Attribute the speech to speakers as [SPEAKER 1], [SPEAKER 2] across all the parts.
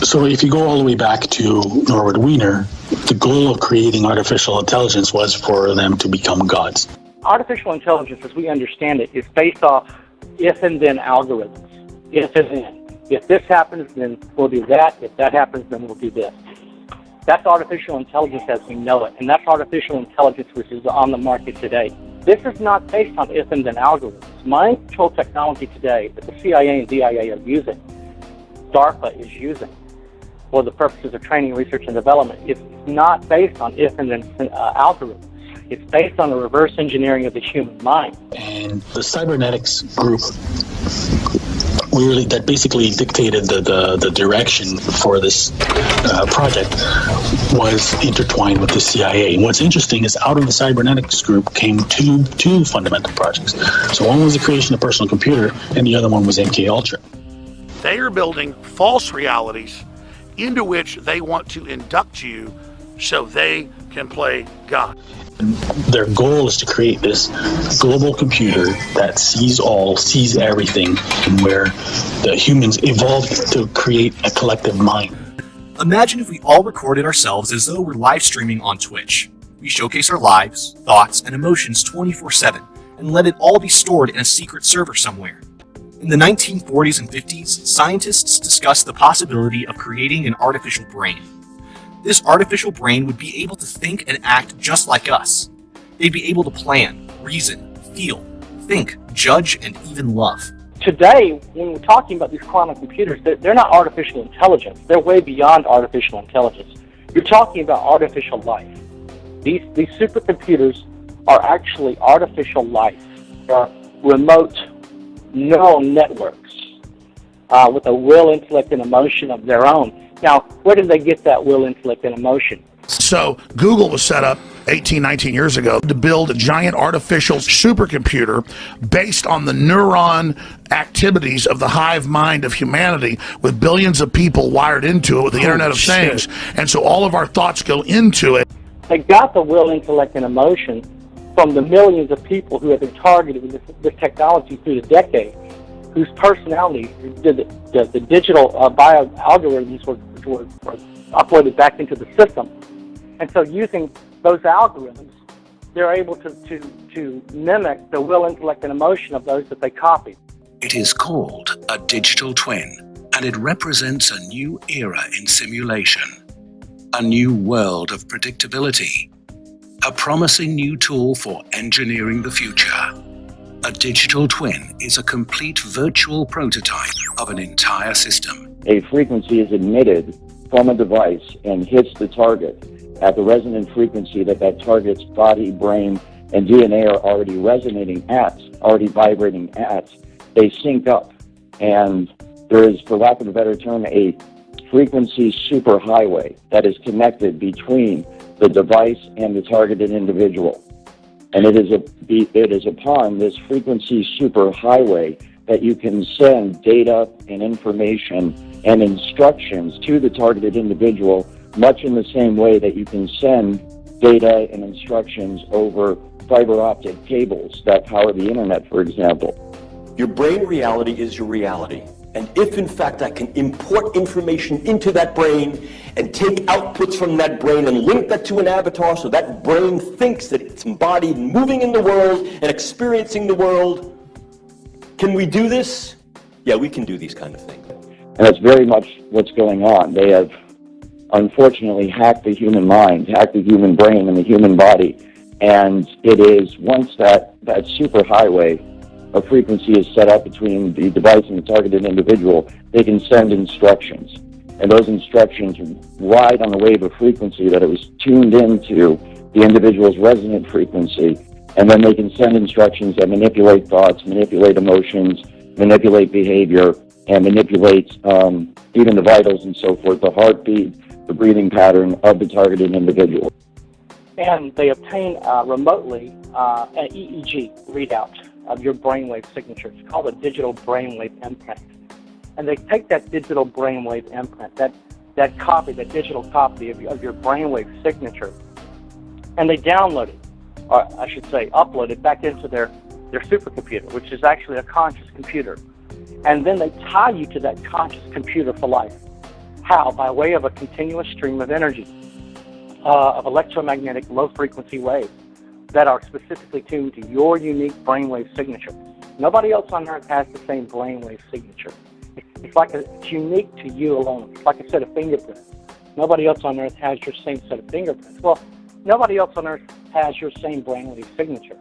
[SPEAKER 1] So if you go all the way back to Norbert Wiener, the goal of creating artificial intelligence was for them to become gods.
[SPEAKER 2] Artificial intelligence, as we understand it, is based off if and then algorithms. If and then. If this happens, then we'll do that. If that happens, then we'll do this. That's artificial intelligence as we know it, and that's artificial intelligence which is on the market today. This is not based on if and then algorithms. Mind control technology today that the CIA and DIA are using, DARPA is using, for the purposes of training, research, and development, it's not based on if and then algorithms. It's based on the reverse engineering of the human mind.
[SPEAKER 1] And the cybernetics group that basically dictated the direction for this project was intertwined with the CIA. And what's interesting is out of the cybernetics group came two fundamental projects. So one was the creation of personal computer, and the other one was MKUltra.
[SPEAKER 3] They are building false realities into which they want to induct you so they can play God.
[SPEAKER 1] Their goal is to create this global computer that sees all, sees everything, and where the humans evolved to create a collective mind.
[SPEAKER 4] Imagine if we all recorded ourselves as though we're live streaming on Twitch. We showcase our lives, thoughts, and emotions 24/7 and let it all be stored in a secret server somewhere. In the 1940s and 50s, scientists discussed the possibility of creating an artificial brain. This artificial brain would be able to think and act just like us. They'd be able to plan, reason, feel, think, judge, and even love.
[SPEAKER 2] Today, when we're talking about these quantum computers, they're not artificial intelligence. They're way beyond artificial intelligence. You're talking about artificial life. These supercomputers are actually artificial life. They're remote neural networks with a will, intellect, and emotion of their own. Now, where did they get that will, intellect, and emotion?
[SPEAKER 3] So Google was set up 18, 19 years ago to build a giant artificial supercomputer based on the neuron activities of the hive mind of humanity, with billions of people wired into it with the Internet of Things. And so all of our thoughts go into it.
[SPEAKER 2] They got the will, intellect, and emotion from the millions of people who have been targeted with this technology through the decade, whose personality, the digital bio algorithms were uploaded back into the system. And so using those algorithms, they're able to mimic the will, intellect, and emotion of those that they copied.
[SPEAKER 5] It is called a digital twin, and it represents a new era in simulation, a new world of predictability, a promising new tool for engineering the future. A digital twin is a complete virtual prototype of an entire system.
[SPEAKER 6] A frequency is emitted from a device and hits the target at the resonant frequency that target's body, brain, and DNA are already resonating at, already vibrating at. They sync up, and there is, for lack of a better term, a frequency superhighway that is connected between the device and the targeted individual. And it is upon this frequency superhighway that you can send data and information and instructions to the targeted individual, much in the same way that you can send data and instructions over fiber optic cables that power the internet, for example.
[SPEAKER 7] Your brain reality is your reality. And if, in fact, I can import information into that brain and take outputs from that brain and link that to an avatar so that brain thinks that it's embodied, moving in the world and experiencing the world, can we do this? Yeah, we can do these kind of things.
[SPEAKER 6] And that's very much what's going on. They have, unfortunately, hacked the human mind, hacked the human brain and the human body. And it is, once that superhighway a frequency is set up between the device and the targeted individual, they can send instructions. And those instructions ride on the wave of frequency that it was tuned into the individual's resonant frequency. And then they can send instructions that manipulate thoughts, manipulate emotions, manipulate behavior, and manipulate even the vitals and so forth, the heartbeat, the breathing pattern of the targeted individual.
[SPEAKER 2] And they obtain remotely an EEG readout of your brainwave signature. It's called a digital brainwave imprint. And they take that digital brainwave imprint, that digital copy of your brainwave signature, and they download it, or I should say upload it back into their supercomputer, which is actually a conscious computer. And then they tie you to that conscious computer for life. How? By way of a continuous stream of energy, of electromagnetic low-frequency waves that are specifically tuned to your unique brainwave signature. Nobody else on Earth has the same brainwave signature. It's unique to you alone. It's like a set of fingerprints. Nobody else on Earth has your same set of fingerprints. Well, nobody else on Earth has your same brainwave signature.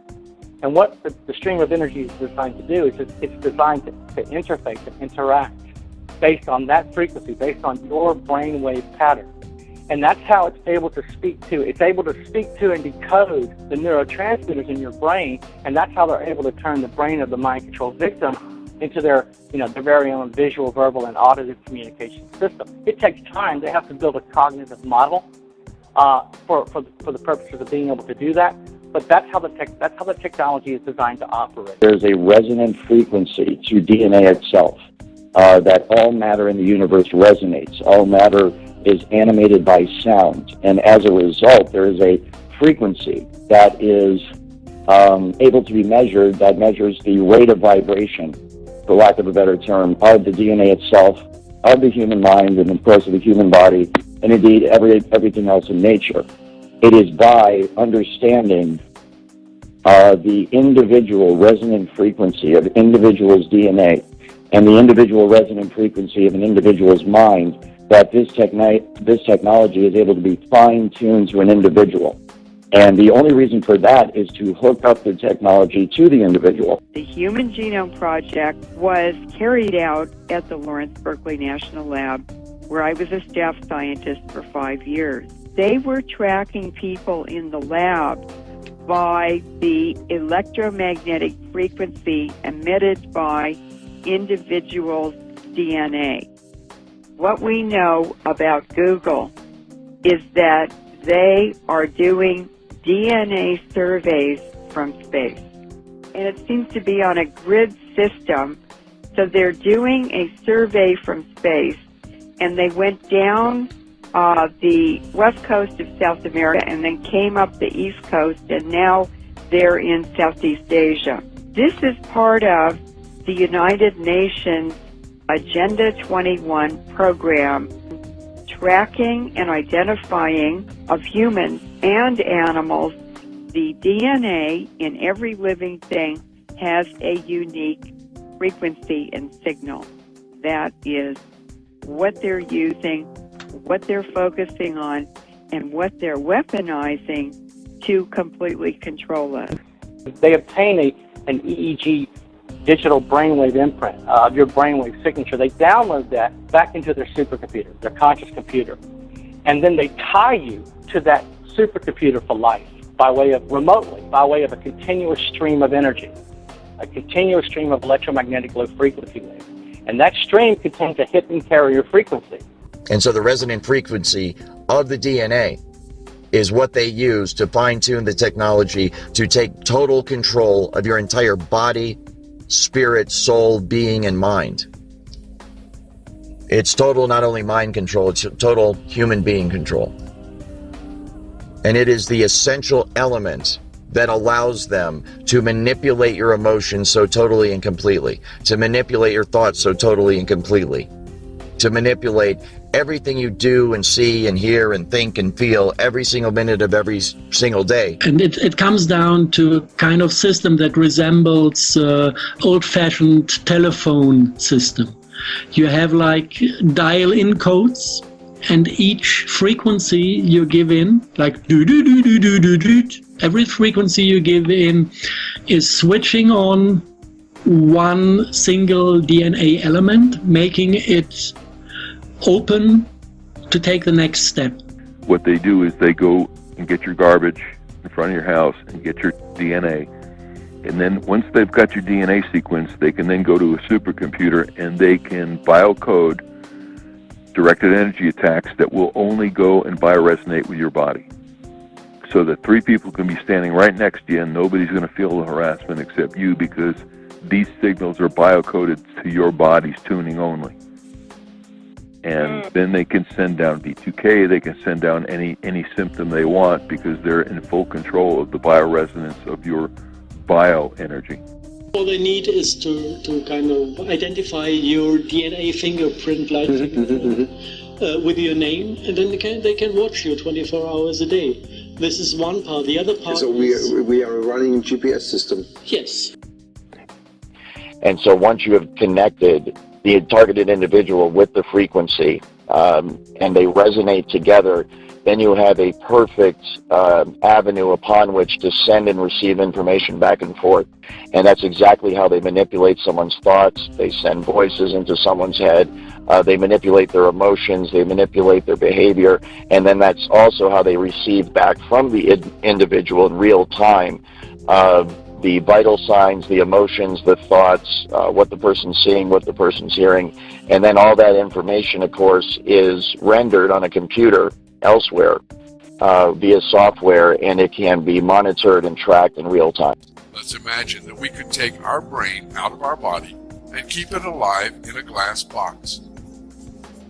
[SPEAKER 2] And what the stream of energy is designed to do is it's designed to interface and interact based on that frequency, based on your brainwave pattern. And that's how it's able to speak to. It's able to speak to and decode the neurotransmitters in your brain, and that's how they're able to turn the brain of the mind control victim into their very own visual, verbal, and auditive communication system. It takes time. They have to build a cognitive model for the purposes of being able to do that. But that's how the technology is designed to operate.
[SPEAKER 6] There's a resonant frequency to DNA itself that all matter in the universe resonates. All matter is animated by sound, and as a result, there is a frequency that is able to be measured, that measures the rate of vibration, for lack of a better term, of the DNA itself, of the human mind, and of course of the human body, and indeed everything else in nature. It is by understanding the individual resonant frequency of individual's DNA and the individual resonant frequency of an individual's mind that this technology is able to be fine-tuned to an individual. And the only reason for that is to hook up the technology to the individual.
[SPEAKER 8] The Human Genome Project was carried out at the Lawrence Berkeley National Lab, where I was a staff scientist for 5 years. They were tracking people in the lab by the electromagnetic frequency emitted by individuals' DNA. What we know about Google is that they are doing DNA surveys from space. And it seems to be on a grid system. So they're doing a survey from space, and they went down the west coast of South America and then came up the east coast, and now they're in Southeast Asia. This is part of the United Nations Agenda 21 program, tracking and identifying of humans and animals. The DNA in every living thing has a unique frequency and signal. That is what they're using, what they're focusing on, and what they're weaponizing to completely control us.
[SPEAKER 2] They obtain an EEG digital brainwave imprint of your brainwave signature. They download that back into their supercomputer, their conscious computer, and then they tie you to that supercomputer for life by way of a continuous stream of energy, a continuous stream of electromagnetic low frequency waves. And that stream contains a hidden carrier frequency.
[SPEAKER 9] And so the resonant frequency of the DNA is what they use to fine-tune the technology to take total control of your entire body, spirit, soul, being, and mind. It's total not only mind control, it's total human being control. And it is the essential element that allows them to manipulate your emotions so totally and completely, to manipulate your thoughts so totally and completely, to manipulate everything you do and see and hear and think and feel every single minute of every single day.
[SPEAKER 10] And it comes down to a kind of system that resembles old-fashioned telephone system. You have like dial-in codes, and each frequency you give in, like do-do-do-do-do-do-do, every frequency you give in is switching on one single DNA element, making it open to take the next step.
[SPEAKER 11] What they do is they go and get your garbage in front of your house and get your DNA. And then once they've got your DNA sequence, they can then go to a supercomputer and they can biocode directed energy attacks that will only go and bioresonate with your body. So that three people can be standing right next to you and nobody's going to feel the harassment except you, because these signals are biocoded to your body's tuning only. And then they can send down B2K, they can send down any symptom they want, because they're in full control of the bioresonance of your bioenergy.
[SPEAKER 10] All they need is to kind of identify your DNA fingerprint, like with your name, and then they can watch you 24 hours a day. This is one part. The other part
[SPEAKER 12] so we are running a GPS system.
[SPEAKER 10] Yes.
[SPEAKER 9] And so once you have connected the targeted individual with the frequency, and they resonate together, then you have a perfect avenue upon which to send and receive information back and forth. And that's exactly how they manipulate someone's thoughts. They send voices into someone's head. They manipulate their emotions. They manipulate their behavior. And then that's also how they receive back from the individual in real time the vital signs, the emotions, the thoughts, what the person's seeing, what the person's hearing. And then all that information, of course, is rendered on a computer elsewhere via software, and it can be monitored and tracked in real time.
[SPEAKER 13] Let's imagine that we could take our brain out of our body and keep it alive in a glass box.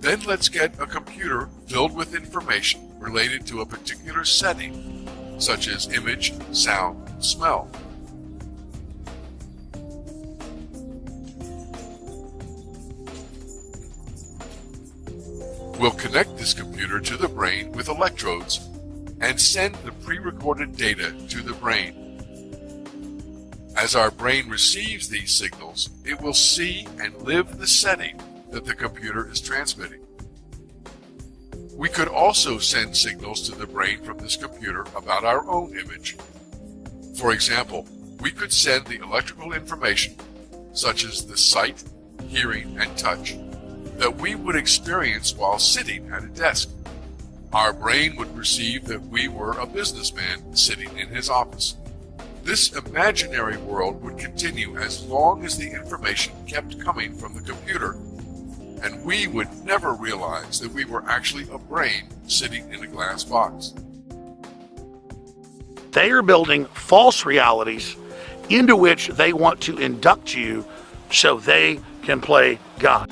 [SPEAKER 13] Then let's get a computer filled with information related to a particular setting, such as image, sound, smell. We'll connect this computer to the brain with electrodes and send the pre-recorded data to the brain. As our brain receives these signals, it will see and live the setting that the computer is transmitting. We could also send signals to the brain from this computer about our own image. For example, we could send the electrical information, such as the sight, hearing, and touch, that we would experience while sitting at a desk. Our brain would perceive that we were a businessman sitting in his office. This imaginary world would continue as long as the information kept coming from the computer, and we would never realize that we were actually a brain sitting in a glass box.
[SPEAKER 3] They are building false realities into which they want to induct you so they can play God.